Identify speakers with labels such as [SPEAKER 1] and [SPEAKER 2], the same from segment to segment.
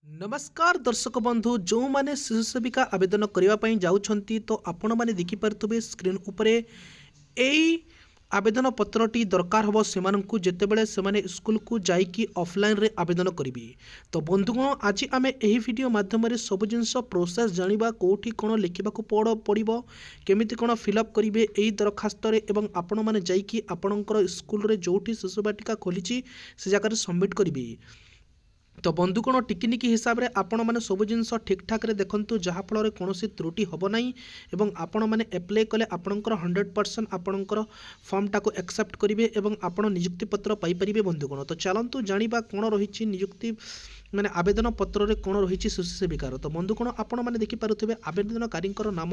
[SPEAKER 1] नमस्कार दर्शक बंधु जो माने शिशु सेविका आवेदन करने जाउछंती तो आपण माने देखि पारुथबे स्क्रीन उपरे एई आवेदन पत्रटी दरकार हबो सेमानंकु जेतेबेले सेमाने स्कूल को जाइकी ऑफलाइन रे आवेदन करिवे। तो बंधुगण आज आमे एही वीडियो माध्यम रे सब जिंस प्रोसेस जानिबा कोठी कोन लिखिबाकू पड़िबो केमिति कोन फिलअप करिवे एई दरखास्त रे एवं आपण माने जाइकी आपणकर स्कूल रे जोठी शिशु बाटिका खोलिछि से जगह सबमिट करिवे। तो बंधुकोण टिकिनिकी हिसाब से आपण मैंने सब जिनस ठीक ठाक रे देखंतु जहाँफल कौन त्रुटि हम ना एवं आपण मैंने एप्लाय कले आपणकर 100% आपणकर फॉर्म टाको एक्सेप्ट करेंगे और आपण नियुक्ति पत्र पाइपर बंधुकोण। तो चलतु जाना कौन रही नियुक्ति माने आवेदन पत्र रे कौन रही शिशु सेविकार। तो बंधुकोण आपण मैंने देखिपे आवेदनकारी नाम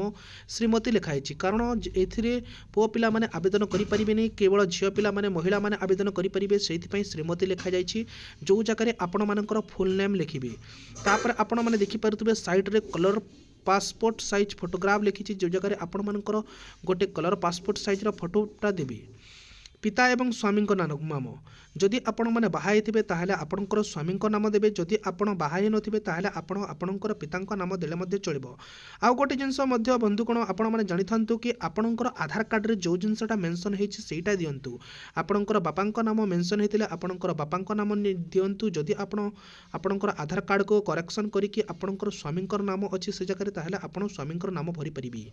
[SPEAKER 1] श्रीमती लिखाई कारण ए पुओ पिला माने आवेदन करें केवल झील पिला माने महिला माने आवेदन करेंगे से श्रीमती लिखा जाइए जो जगह आपण मानकर फुल नेम लिखिबे। तापर आपण माने देखिपे साइड रे कलर पासपोर्ट साइज फोटोग्राफ लिखी जो जगह आपण मानकर गोटे कलर पासपोर्ट साइज रो फोटोटा देबे। पिता एवं स्वामी नाम जदि आपण मैंने बाहा थे ताहले आपणकर स्वामी नाम देवे जदि आपण बाहा नथिबे ताहले आपण आपणकर पिता नाम देले चलिबो। आउ गोटे जिनस बंधुकोण आपण मैंने जानि थांतु कि आपणकर आधार कार्ड रे जो जिनसटा मेंशन हेछि सेटा दियंतु। आपणकर बापांक नाम मेंशन हेतिले आपणकर बापांक नाम दियंतु। जदि आपण आपणकर आधार कार्ड को करेक्शन करिकि आपणकर स्वामींकर नाम अछि से जगह ताहले आपण स्वामींकर नाम भरि परिबि।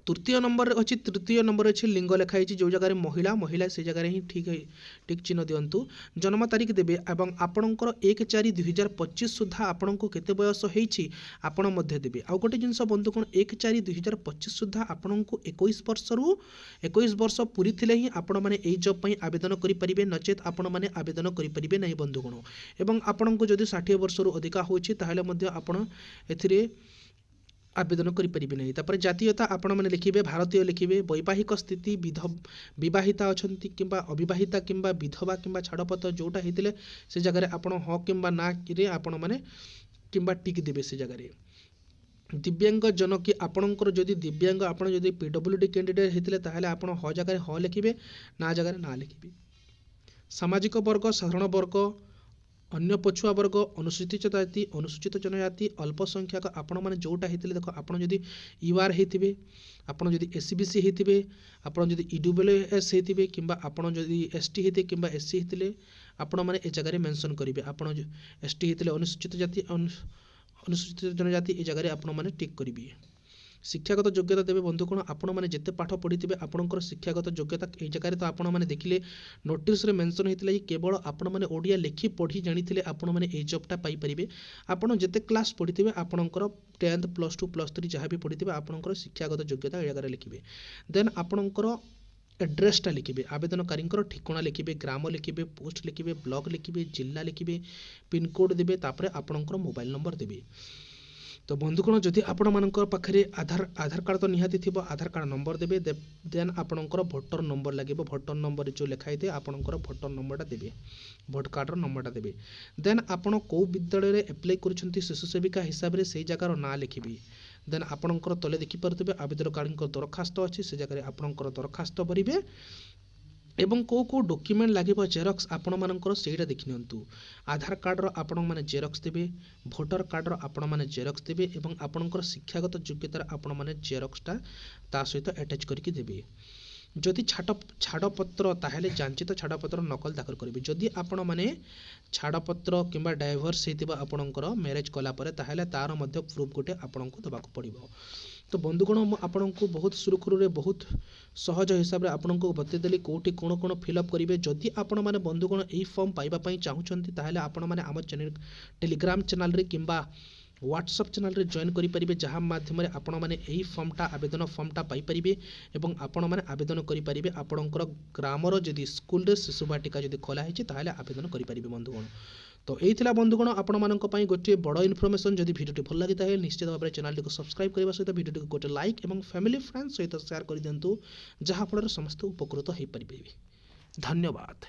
[SPEAKER 1] तृतीय नंबर अच्छी तृतीय नंबर अच्छी लिंग लिखाई जो जगह महिला महिला से जगह ही ठीक चिन्ह दिंतु। जन्म तारीख देवे और आपणकर 1/4/2025 सुधा आपण को केते बयस होईछि आपण मध्य देवे। आउ गोटे जिनस बंधुकोण 1/4/2025 सुधा आपण को 21 वर्ष रु 21 वर्ष पूरी थिले ही आपण माने एई जॉब पई आवेदन करि परिबे नचेत आपण माने आवेदन करि परिबे नहीं बंधुकोण। एवं आपण को जदि 60 वर्ष रु अधिका होछि ताहले मध्य आपण एथिरे आवेदन करें नहीं। तापर जातीयता आपण मैंने लिखिबे भारतीय लिखिबे। वैवाहिक स्थिति विवाहिता अछंती किंबा अविवाहिता किंबा विधवा किंबा छाड़पत्र जोटा होते से जगह आपण ह किंबा ना रे आपण मैंने किंबा टिक देवे से जगह। दिव्यांग जन कि आपणकर जदि दिव्यांग आपण जदि पीडब्ल्यूडी कैंडिडेट होते ताहले आपण ह जगह ह लिखिबे ना जगह ना लिखिबे। सामाजिक वर्ग साधारण वर्ग अन्य पछुआ वर्ग अनुसूचित जाति अनुसूचित जनजाति अल्पसंख्यक आपण मैंने जोटा होते देख आपड़ जदि यूआर होते आपड़ जदि एससीबीसी होते आपड़ जदि ईडब्ल्यूएस होते किंबा आपड़ जदि एसटी होते किंबा एससी होते आपण मैंने ए जगह मेंशन करेंगे। आपड़ एसटी होते अनुसूचित जाति अनुसूचित जनजाति ए जगह आपण मैंने टिक करेंगे। शिक्षागत योग्यता देवे बंधुकोण आपण मैंने जिते पाठ पढ़ी आपणकर शिक्षागत योग्यता ये जगह तो आपण मैंने देखिले नोटिस रे मेंशन होता है केवल आपण मैंने ओडिया लिखि पढ़ी जानी आपण मैंने ये जॉबटा पाई परिबे। आपण जिते क्लास पढ़ी आपणकर 10th +2 +3 जहाँ भी पढ़ी आपणकर शिक्षागत योग्यता ये जगह लिखिबे। देन आपणकर एड्रेसटा लिखिबे आवेदनकारी ठिकाना लिखिबे ग्राम लिखिबे पोस्ट लिखिबे ब्लॉक लिखिबे जिला लिखिबे पिनकोड देबे तापर आपणकर मोबाइल नंबर देबे। तो बंधुकोण जदि आपण मानकर पाखरे आधार कार्ड तो निहाती थिबो आधार कार्ड नंबर देबे। देन आपणकर भोटर नंबर लागिबो भोटर नंबर जो लिखाई थे आपणकर भोटर नंबरटा देबे भोट कार्डर नंबरटा देबे। देन आपण को विद्यालय रे एप्लाय करूछंती शिशु सेविका हिसाब रे सेई जगार ना लिखिबे। देन आपणकर तले देखि परतबे आवेदनकारी दरखास्त अछि से जगह आपणकर दरखास्त भरिबे एवं को डॉक्यूमेंट लगे जेरक्स आपण मानकर सेटा देखि नियंतु। आधार कार्डर आपण माने जेरक्स देबे भोटर कार्डर आपण माने जेरक्स देबे एवं आपणकर शिक्षागत योग्यतार आपण माने जेरक्सटा ता सहित अटैच करके देबे। जदि छाड़पत्र ताहले जांचित छाड़पत्र नकल दाखल करेंगे। जदि आपण माने छाड़पत्र किंबा डाइभर्स होइतिबा आपणकर मैरेज कला परे ताहले तार मध्य प्रूफ गोटे आपणको दबाक पड़िबो। तो बंधुगण आपको बहुत सुरखुर बहुत सहज हिसाब से आपको बतईदेली कौटी कौन कौन फिलअप करेंगे। जदि आपण मैंने बंधुगण यही फॉर्म पाइबापी चाहूँगी ताहले आपण मैंने आम टेलीग्राम चैनल रे किंबा व्हाट्सएप चैनल रे जॉइन करेंगे जहाँ माध्यम आपण मैंने यही फॉर्मटा आवेदन फॉर्मटा पाइपर एवं आपण मैंने आवेदन करेंगे। आपणकर ग्रामर जदि स्कूल रे शिशु बाटिका जदि खोलाई ताहले आवेदन करेंगे बंधुगण। तो यही बंधुगण आपण मानक पई गोटे बड़ इनफॉरमेशन जदि वीडियो भल लगी है निश्चित भाव में चैनल को सब्सक्राइब करने सहित वीडियो गोटे लाइक और फैमिली फ्रेंड्स सहित शेयर कर दिंतु जहाँफल समस्त उपकृत हो पारे। धन्यवाद।